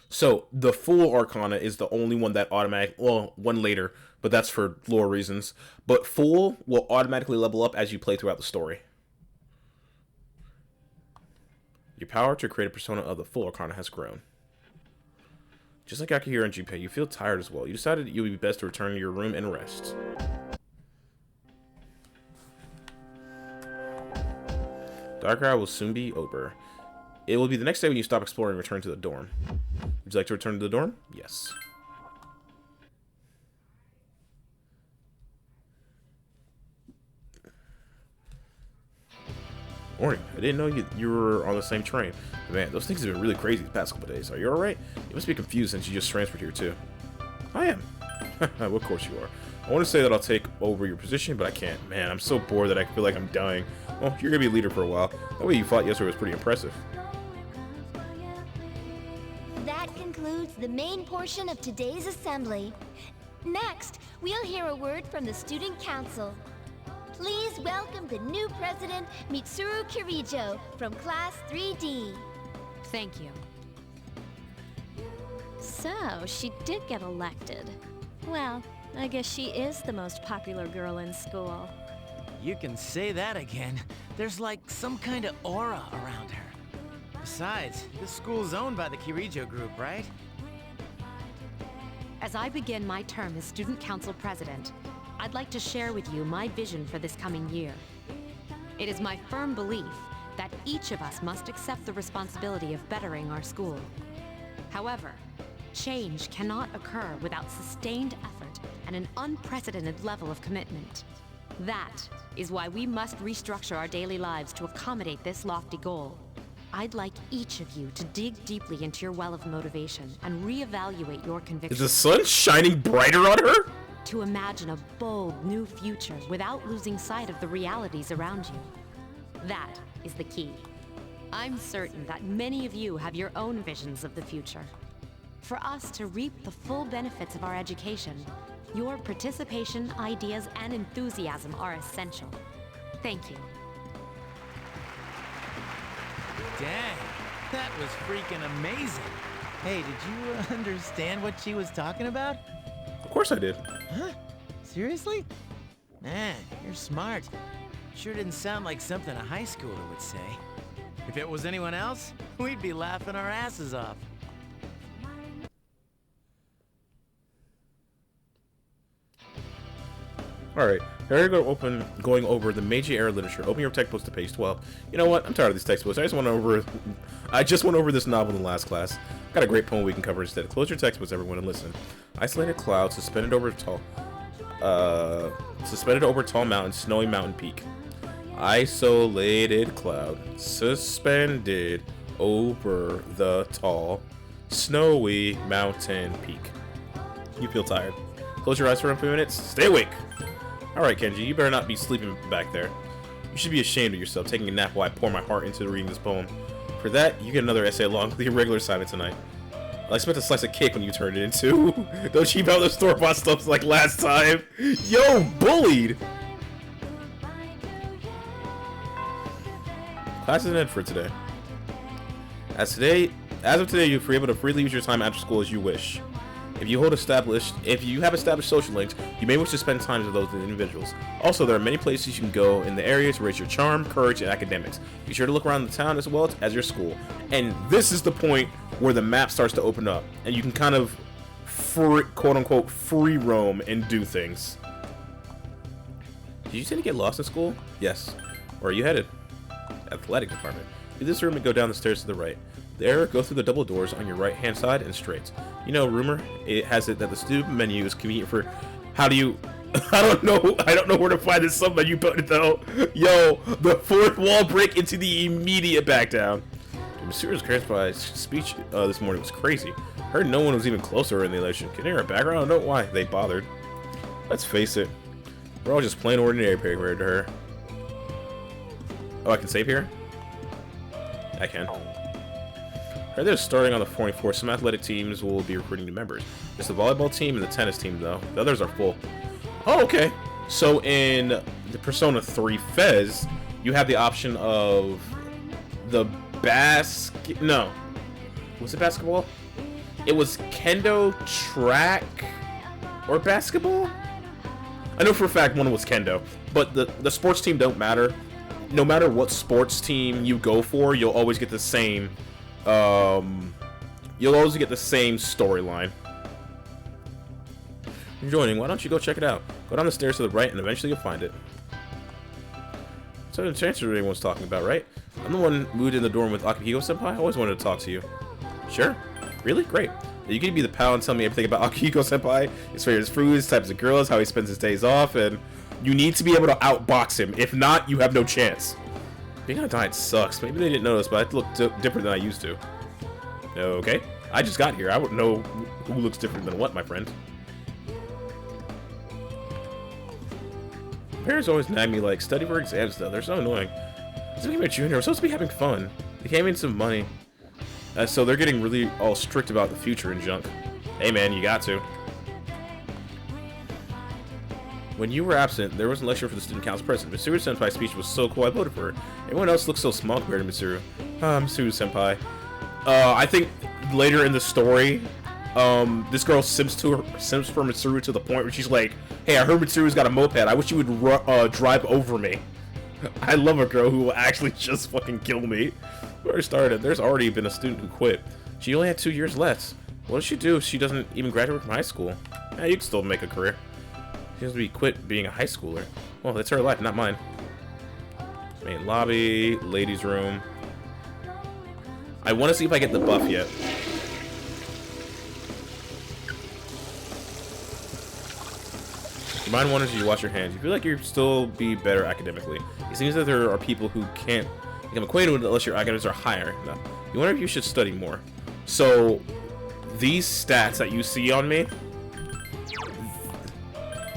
So, the Fool Arcana is the only one that one later, but that's for lore reasons. But Fool will automatically level up as you play throughout the story. Your power to create a persona of the Fool Arcana has grown. Just like Akihiro and Junpei, you feel tired as well. You decided it would be best to return to your room and rest. Dark hour will soon be over. It will be the next day when you stop exploring and return to the dorm. Would you like to return to the dorm? Yes. Morning. I didn't know you were on the same train. Man, those things have been really crazy the past couple days. Are you alright? You must be confused since you just transferred here too. I am. Well, of course you are. I want to say that I'll take over your position, but I can't. Man, I'm so bored that I feel like I'm dying. Well, you're going to be a leader for a while. That way you fought yesterday was pretty impressive. That concludes the main portion of today's assembly. Next, we'll hear a word from the Student Council. Please welcome the new president, Mitsuru Kirijo, from Class 3D. Thank you. So, she did get elected. Well, I guess she is the most popular girl in school. You can say that again. There's like some kind of aura around her. Besides, this school's owned by the Kirijo group, right? As I begin my term as Student Council President, I'd like to share with you my vision for this coming year. It is my firm belief that each of us must accept the responsibility of bettering our school. However, change cannot occur without sustained effort and an unprecedented level of commitment. That is why we must restructure our daily lives to accommodate this lofty goal. I'd like each of you to dig deeply into your well of motivation and reevaluate your convictions. Is the sun shining brighter on her? To imagine a bold new future without losing sight of the realities around you. That is the key. I'm certain that many of you have your own visions of the future. For us to reap the full benefits of our education, your participation, ideas, and enthusiasm are essential. Thank you. Dang, that was freaking amazing. Hey, did you understand what she was talking about? Of course I did. Huh? Seriously? Man, you're smart. Sure didn't sound like something a high schooler would say. If it was anyone else, we'd be laughing our asses off. Alright, here we go going over the Meiji era literature. Open your textbooks to page 12. You know what? I'm tired of these textbooks. I just went over this novel in the last class. Got a great poem we can cover instead. Close your textbooks, everyone, and listen. Isolated cloud suspended over tall mountain, snowy mountain peak. Isolated cloud suspended over the tall, snowy mountain peak. You feel tired. Close your eyes for a few minutes. Stay awake. Alright, Kenji, you better not be sleeping back there. You should be ashamed of yourself taking a nap while I pour my heart into reading this poem. For that, you get another essay along with your regular assignment tonight. I expect a slice of cake when you turn it into. Don't cheap out the store-bought stuff like last time. Yo, bullied! Class is ended for today. As of today, you're able to freely use your time after school as you wish. If you have established social links, you may wish to spend time with those individuals. Also, there are many places you can go in the area to raise your charm, courage, and academics. Be sure to look around the town as well as your school. And this is the point where the map starts to open up, and you can kind of quote-unquote free roam and do things. Did you say to get lost in school? Yes. Where are you headed? Athletic department. Leave this room and go down the stairs to the right. There, go through the double doors on your right-hand side and straight. You know, rumor it has it that the student menu is convenient for. How do you? I don't know where to find this sub-menu button though. Yo, the fourth wall break into the immediate back down. Masuru's charismatic speech this morning was crazy. Heard no one was even closer in the election. Can you hear her background? I don't know why they bothered. Let's face it, we're all just plain ordinary compared to her. Oh, I can save here? I can. Heard they're starting on the 44th. Some athletic teams will be recruiting new members. It's the volleyball team and the tennis team, though. The others are full. Oh, okay. So in the Persona 3 FES, you have the option of the No. Was it basketball? It was kendo, track, or basketball? I know for a fact one was kendo, but the sports team don't matter. No matter what sports team you go for, you'll always get the same storyline. You're joining, why don't you go check it out? Go down the stairs to the right and eventually you'll find it. So the transfer everyone's talking about, right? I'm the one moved in the dorm with Akihiko-senpai. I always wanted to talk to you. Sure? Really? Great. You can be the pal and tell me everything about Akihiko-senpai, his favorite foods, types of girls, how he spends his days off, and you need to be able to outbox him. If not, you have no chance. Being on a diet sucks. Maybe they didn't notice, but I look different than I used to. Okay. I just got here. I wouldn't know who looks different than what, my friend. Parents always nag me like, study for exams though. They're so annoying. It's became a junior. We're supposed to be having fun. They came in some money. So they're getting really all strict about the future and junk. Hey man, you got to. When you were absent, there was a lecture for the student council president. Mitsuru Senpai's speech was so cool, I voted for her. Everyone else looks so small compared to Mitsuru. Mitsuru Senpai. I think later in the story, this girl simps for Mitsuru to the point where she's like, hey, I heard Mitsuru's got a moped. I wish you would drive over me. I love a girl who will actually just fucking kill me. Where it started, there's already been a student who quit. She only had 2 years left. What does she do if she doesn't even graduate from high school? Yeah, you can still make a career. She has to be quit being a high schooler. Well, that's her life, not mine. Main lobby, ladies' room. I want to see if I get the buff yet. Remind one as you wash your hands. You feel like you'll still be better academically. It seems that there are people who can't become acquainted with it unless your academics are higher. No. You wonder if you should study more. So, these stats that you see on me,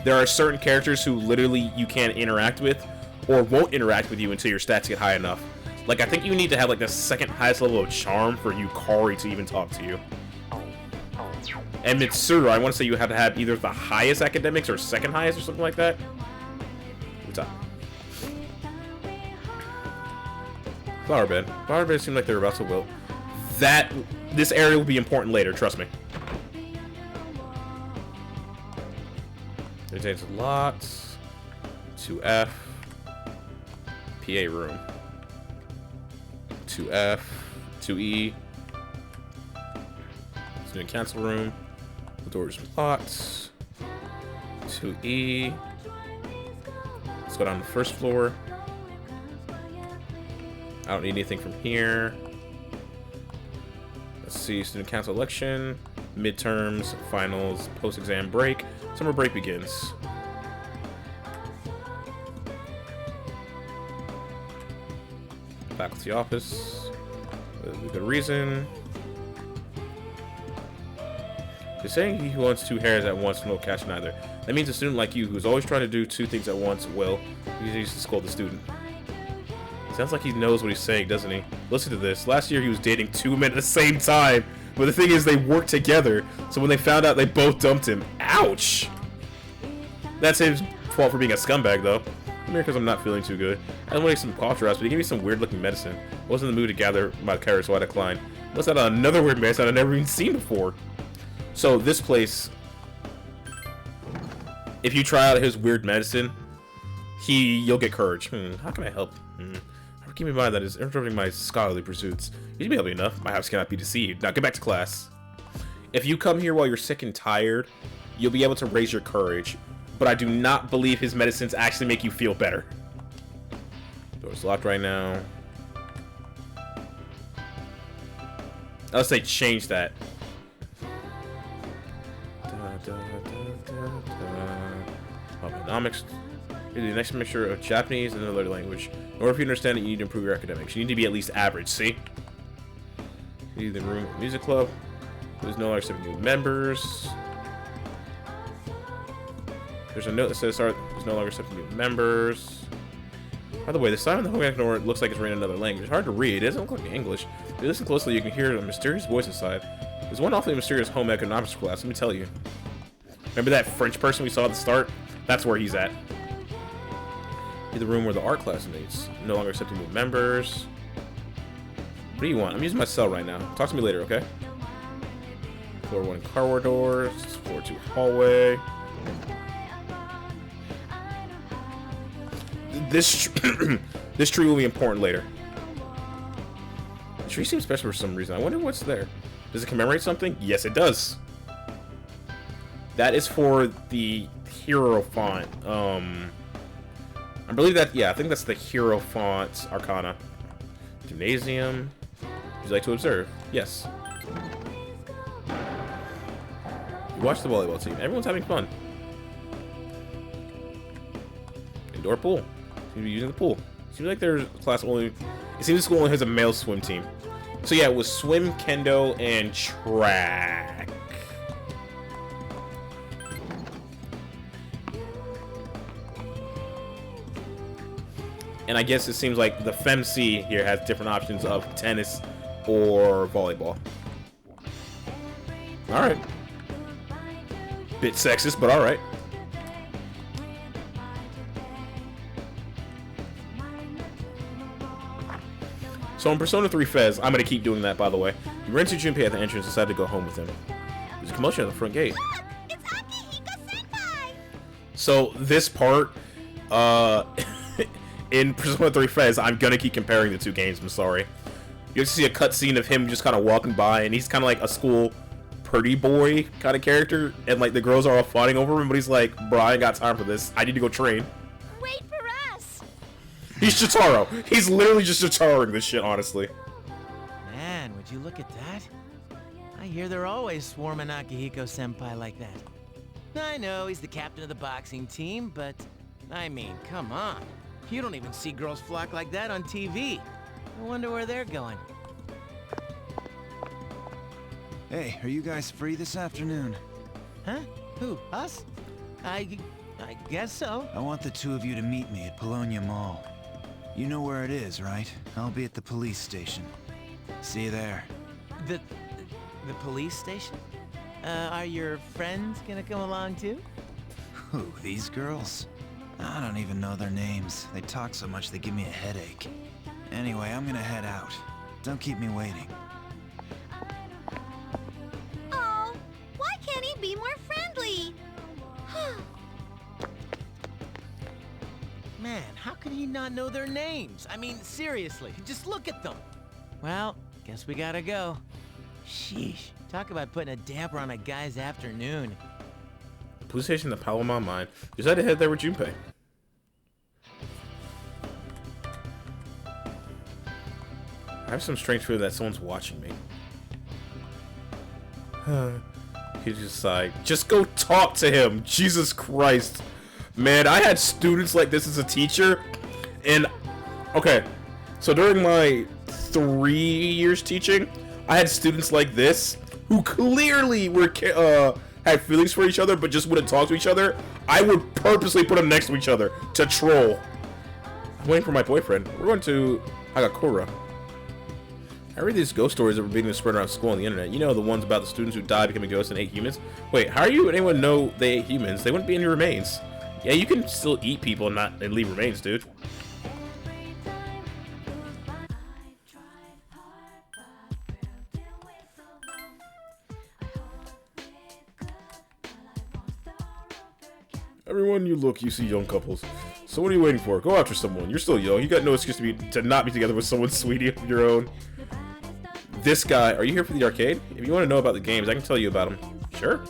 there are certain characters who literally you can't interact with or won't interact with you until your stats get high enough. Like, I think you need to have like the second highest level of charm for Yukari to even talk to you. And Mitsuru, I want to say you have to have either the highest academics or second highest or something like that. What's up? Flower bed. Flower bed seem like they're about to wilt. This area will be important later, trust me. It contains lots. 2F. PA room. 2F. 2E. Student council room. The doors locked. 2E. Let's go down to the first floor. I don't need anything from here. Let's see, student council election, midterms, finals, post-exam break. Summer break begins. Faculty office. Good reason. They're saying he who wants 2 hairs at once will no cash neither. That means a student like you who's always trying to do 2 things at once will. He used to scold the student. Sounds like he knows what he's saying, doesn't he? Listen to this. Last year he was dating 2 men at the same time. But the thing is, they worked together. So when they found out, they both dumped him. Ouch! That's his fault for being a scumbag, though. I'm here because I'm not feeling too good. I don't want to take some cough drops, but he gave me some weird-looking medicine. I wasn't in the mood to gather my courage, so I declined. Must have another weird medicine I've never even seen before. So this place, if you try out his weird medicine, you'll get courage. How can I help? Keep in mind that it's interrupting my scholarly pursuits. You should be helping enough. My house cannot be deceived. Now get back to class. If you come here while you're sick and tired, you'll be able to raise your courage. But I do not believe his medicines actually make you feel better. Door's locked right now. Unless they change that. Economics. The next mixture of Japanese and another language. In order for you to understand it, you need to improve your academics. You need to be at least average, see? You need the room or music club. There's no longer 7 new members. There's a note that says there's no longer 7 new members. By the way, the sign on the home door looks like it's written in another language. It's hard to read. It doesn't look like English. If you listen closely, you can hear a mysterious voice inside. There's one awfully mysterious home economics class, let me tell you. Remember that French person we saw at the start? That's where he's at. In the room where the art class meets. No longer accepting new members. What do you want? I'm using my cell right now. Talk to me later, okay? Floor 1 corridors. Floor 2 hallway. This this tree will be important later. The tree seems special for some reason. I wonder what's there. Does it commemorate something? Yes, it does. That is for the hero font. I believe that, yeah, I think that's the hero font arcana. Gymnasium. Would you like to observe? Yes. You watch the volleyball team. Everyone's having fun. Indoor pool. Seems to be using the pool. Seems like there's a class only. It seems the school only has a male swim team. So yeah, it was swim, kendo, and track. And I guess it seems like the FEMC here has different options of tennis or volleyball. Alright. Bit sexist, but alright. So in Persona 3 FES, I'm going to keep doing that, by the way. You ran into Junpei at the entrance and decided to go home with him. There's a commotion at the front gate. Look, it's Akihiko-senpai! So this part, in Persona 3 FES, I'm going to keep comparing the two games, I'm sorry. You have to see a cutscene of him just kind of walking by, and he's kind of like a school pretty boy kind of character, and like the girls are all fighting over him, but he's like, bro, I ain't got time for this. I need to go train. Wait for us! He's Jotaro. He's literally just Jotaroing this shit, honestly. Man, would you look at that? I hear they're always swarming Akihiko-senpai like that. I know he's the captain of the boxing team, but I mean, come on. You don't even see girls flock like that on TV. I wonder where they're going. Hey, are you guys free this afternoon? Huh? Who? Us? I guess so. I want the two of you to meet me at Polonia Mall. You know where it is, right? I'll be at the police station. See you there. The police station? Are your friends gonna come along too? Who, these girls? I don't even know their names. They talk so much they give me a headache. Anyway, I'm gonna head out. Don't keep me waiting. Oh, why can't he be more friendly? Man, how could he not know their names? I mean, seriously, just look at them. Well, guess we gotta go. Sheesh, talk about putting a damper on a guy's afternoon. The police station in the Palomar mine. Decided to head there with Junpei. I have some strange feeling that someone's watching me. He just sighed. Just go talk to him. Jesus Christ. Man, I had students like this as a teacher. And, okay. So during my 3 years teaching, I had students like this who clearly were had feelings for each other but just wouldn't talk to each other. I would purposely put them next to each other to troll. I'm waiting for my boyfriend. We're going to Hagakura. I read these ghost stories that were being spread around school on the internet. You know, the ones about the students who died becoming ghosts and ate humans. Wait, how are you and anyone know they ate humans? They wouldn't be any remains. Yeah, you can still eat people and leave remains, dude. Everyone you look, you see young couples. So what are you waiting for? Go after someone. You're still young. You got no excuse to not be together with someone sweetie of your own. This guy, are you here for the arcade? If you want to know about the games, I can tell you about them. Sure.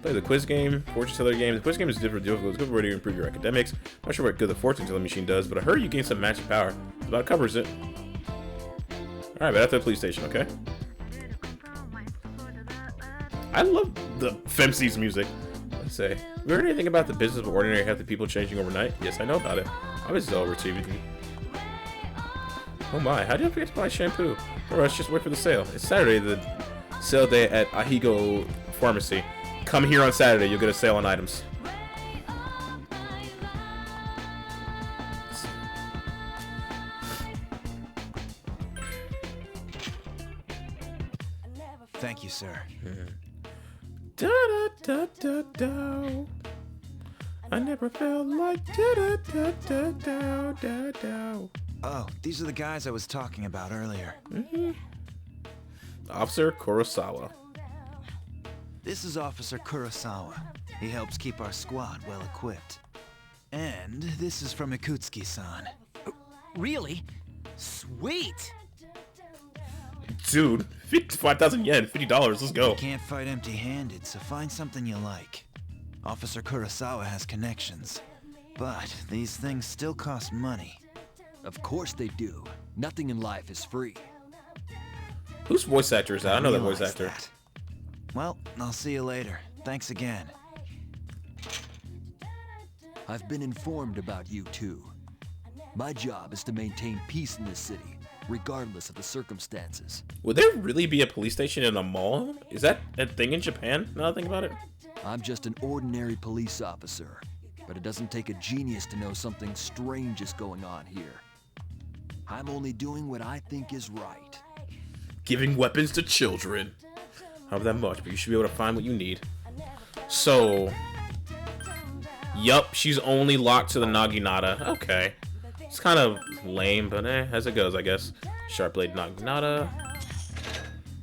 Play the quiz game, fortune teller game. The quiz game is different difficult. It's a good way to improve your academics. I'm not sure what good the fortune telling machine does, but I heard you gain some magic power. It about covers it. Alright, but after the police station, okay? I love the Femsies music. Let's say. Have you heard anything about the business of ordinary healthy people changing overnight? Yes, I know about it. I was all over TV. Oh my, how did I forget to buy shampoo? No rush, just wait for the sale. It's Saturday, the sale day at Ahigo Pharmacy. Come here on Saturday, you'll get a sale on items. Thank you, sir. Da da da da da. I never felt like da da da da da da da. Oh, these are the guys I was talking about earlier. Officer Kurosawa. This is Officer Kurosawa. He helps keep our squad well equipped. And this is from Ikutsuki-san. Really? Sweet! Dude, 5,000 yen, $50, let's go. You can't fight empty-handed, so find something you like. Officer Kurosawa has connections. But these things still cost money. Of course they do. Nothing in life is free. Whose voice actor is that? I know that voice realize actor. that. Well, I'll see you later. Thanks again. I've been informed about you too. My job is to maintain peace in this city, regardless of the circumstances. Would there really be a police station in a mall? Is that a thing in Japan? Now that I think about it. I'm just an ordinary police officer, but it doesn't take a genius to know something strange is going on here. I'm only doing what I think is right. Giving weapons to children. Not that much, but you should be able to find what you need. So, yup, she's only locked to the Naginata. Okay. It's kind of lame, but as it goes, I guess. Sharp Blade Naginata.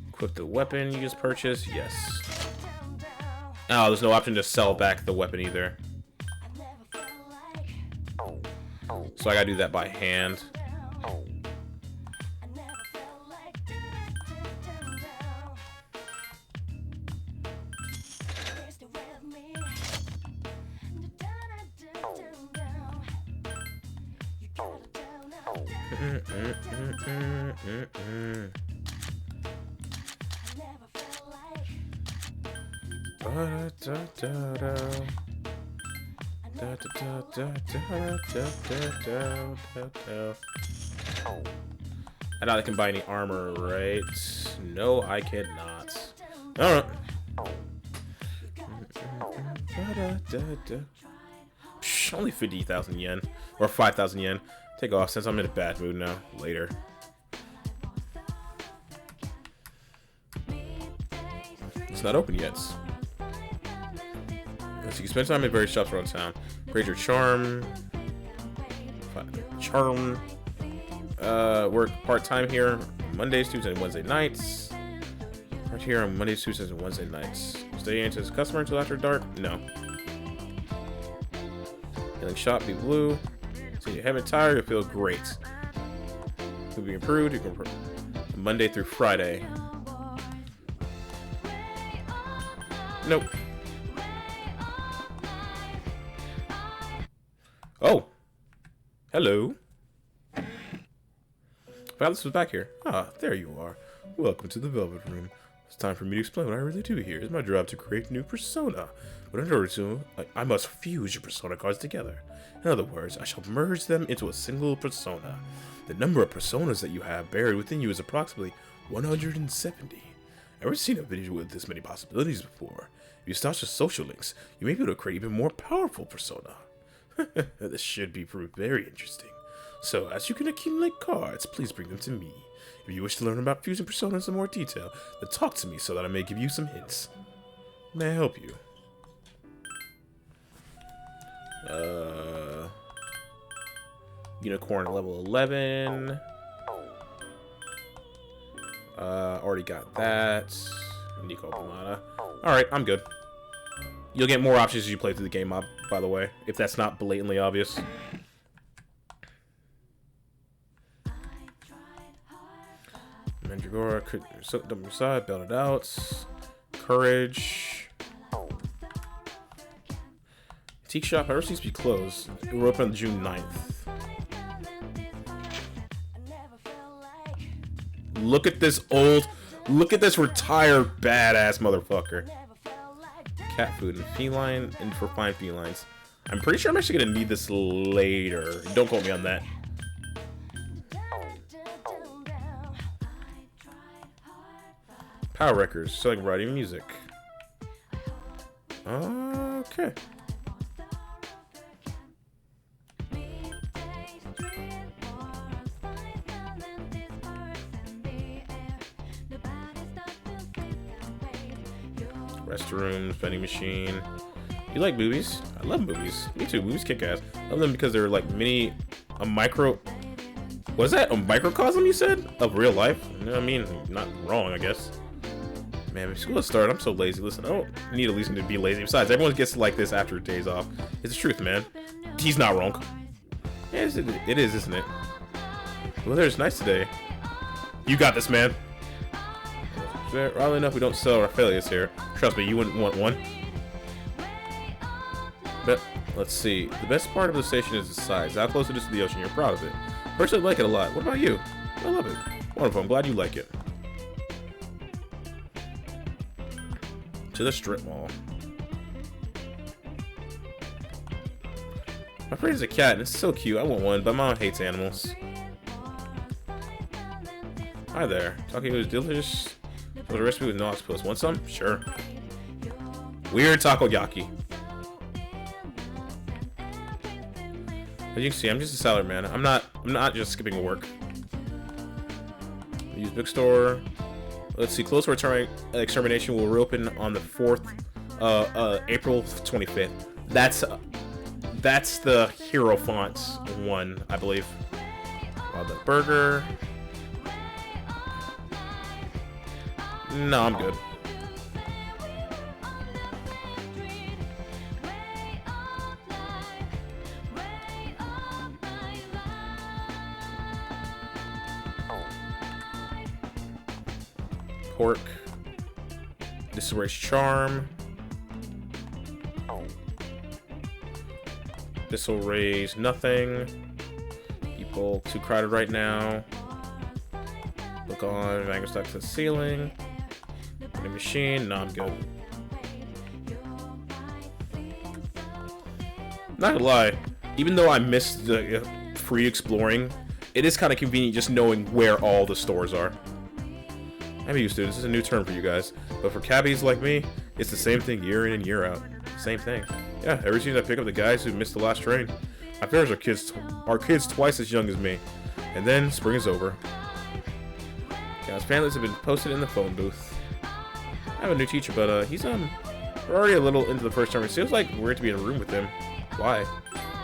Equip the weapon you just purchased. Yes. Oh, there's no option to sell back the weapon either. So I gotta do that by hand. I doubt I can buy any armor, right? No, I cannot. Alright. Only 50,000 yen. Or 5,000 yen. Take off since I'm in a bad mood now. Later. It's not open yet. So you can spend time at various shops around town. Grade your charm. Work part-time here Mondays, Tuesdays, and Wednesday nights. Right here on Mondays, Tuesdays, and Wednesday nights. Stay into this customer until after dark? No. Healing shop, be blue. So you haven't tired, you'll feel great. You'll be improved. You can Monday through Friday. Nope. Oh. Hello. Alice was back here. Ah, there you are. Welcome to the Velvet Room. It's time for me to explain what I really do here. It's my job to create new persona. But in order to, I must fuse your persona cards together. In other words, I shall merge them into a single persona. The number of personas that you have buried within you is approximately 170. Ever seen a video with this many possibilities before? If you stash your social links, you may be able to create even more powerful persona. This should be proved very interesting. So, as you can accumulate cards, please bring them to me. If you wish to learn about fusing personas in more detail, then talk to me so that I may give you some hints. May I help you? Unicorn level 11. Already got that. Nico Pomada. Alright, I'm good. You'll get more options as you play through the game, by the way, if that's not blatantly obvious. Mandragora could soak them aside, build it out. Courage. Boutique shop, however, seems to be closed. It will open on June 9th. Look at this retired badass motherfucker. Cat food and feline, and for fine felines. I'm pretty sure I'm actually gonna need this later. Don't quote me on that. Power Records, selling variety of music. Okay. Restrooms, vending machine. You like movies? I love movies. Me too. Movies kick ass. I love them because they're like a micro. Was that a microcosm you said of real life? I mean, not wrong, I guess. Man, school has started. I'm so lazy. Listen, I don't need a reason to be lazy. Besides, everyone gets like this after days off. It's the truth, man. He's not wrong. Yes, it is, isn't it? The weather is nice today. You got this, man. Oddly enough, we don't sell our failures here. Trust me, you wouldn't want one. But let's see. The best part of the station is the size. How close it is to the ocean. You're proud of it. Personally, I like it a lot. What about you? I love it. Wonderful. I'm glad you like it. To the strip mall. My friend is a cat and it's so cute. I want one, but mom hates animals. Hi there. Taco is delicious. For the recipe with no octopus. Want some? Sure. Weird takoyaki. As you can see, I'm just a salad man. I'm not just skipping work. Use bookstore. Let's see. Close return extermination will reopen on the 4th, April 25th. That's the hero fonts one, I believe. The burger. No, I'm good. Pork. Disarray's charm. Disarray's nothing. People too crowded right now. Look on. Anger stuck to the ceiling. The machine. No, I'm good. Not gonna lie. Even though I missed the free exploring, it is kind of convenient just knowing where all the stores are. I'm used to it. This is a new term for you guys. But for cabbies like me, it's the same thing year in and year out. Same thing. Yeah, every season I pick up the guys who missed the last train. My parents are kids twice as young as me. And then spring is over. Guys' families have been posted in the phone booth. I have a new teacher, but we're already a little into the first term. It feels like weird to be in a room with him. Why?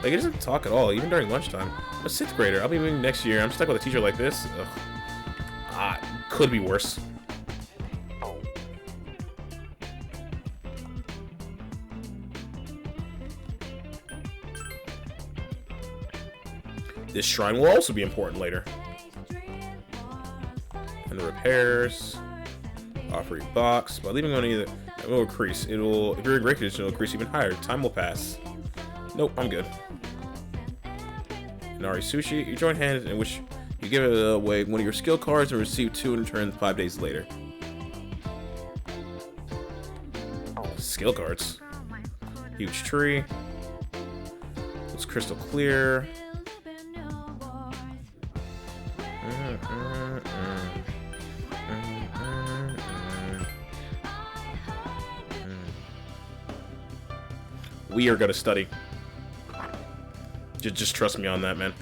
Like, he doesn't talk at all, even during lunchtime. I'm a 6th grader. I'll be moving next year. I'm stuck with a teacher like this. Ugh. Could be worse. This shrine will also be important later. And the repairs. Offer a box. By leaving money, it will increase. If you're in great condition, it'll increase even higher. Time will pass. Nope, I'm good. Nari Sushi. You join hands in which you give away one of your skill cards and receive 2 in return 5 days later. Skill cards. Huge tree. Looks crystal clear. We are gonna study. Just trust me on that, man.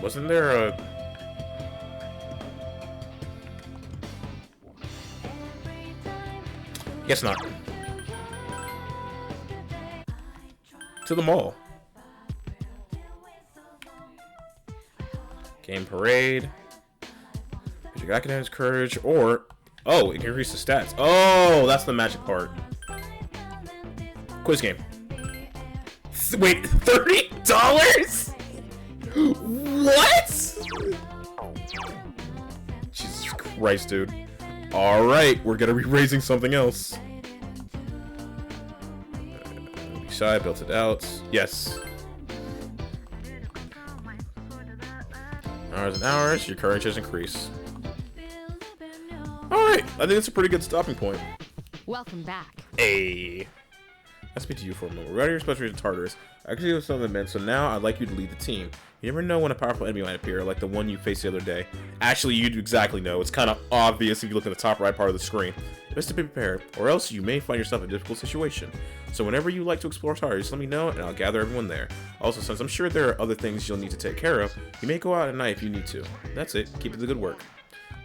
Wasn't there a... Guess not. To the mall. Game parade. You got his courage, or oh, it can increase the stats. Oh, that's the magic part. Quiz game. Wait, $30? What? Jesus Christ, dude. All right, we're gonna be raising something else. Shy, built it out. Yes. Hours and hours, your courage has increased. Alright, I think it's a pretty good stopping point. Welcome back. Hey. I'll speak to you for a moment. Regarding your special reason Tartarus, I can see what some of them meant, so now I'd like you to lead the team. You never know when a powerful enemy might appear, like the one you faced the other day. Actually, you do exactly know. It's kind of obvious if you look at the top right part of the screen. Best to be prepared, or else you may find yourself in a difficult situation. So whenever you like to explore Tartarus, let me know, and I'll gather everyone there. Also, since I'm sure there are other things you'll need to take care of, you may go out at night if you need to. That's it. Keep up the good work.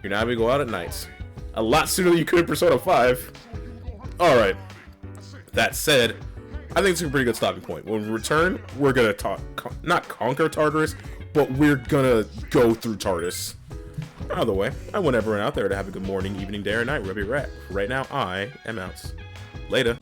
You're now able to go out at nights. A lot sooner than you could in Persona 5. Alright. That said, I think it's a pretty good stopping point. When we return, we're gonna not conquer Tartarus, but we're gonna go through Tartarus. Either way, I want everyone out there to have a good morning, evening, day, or night, wherever you're at. Right now, I am out. Later.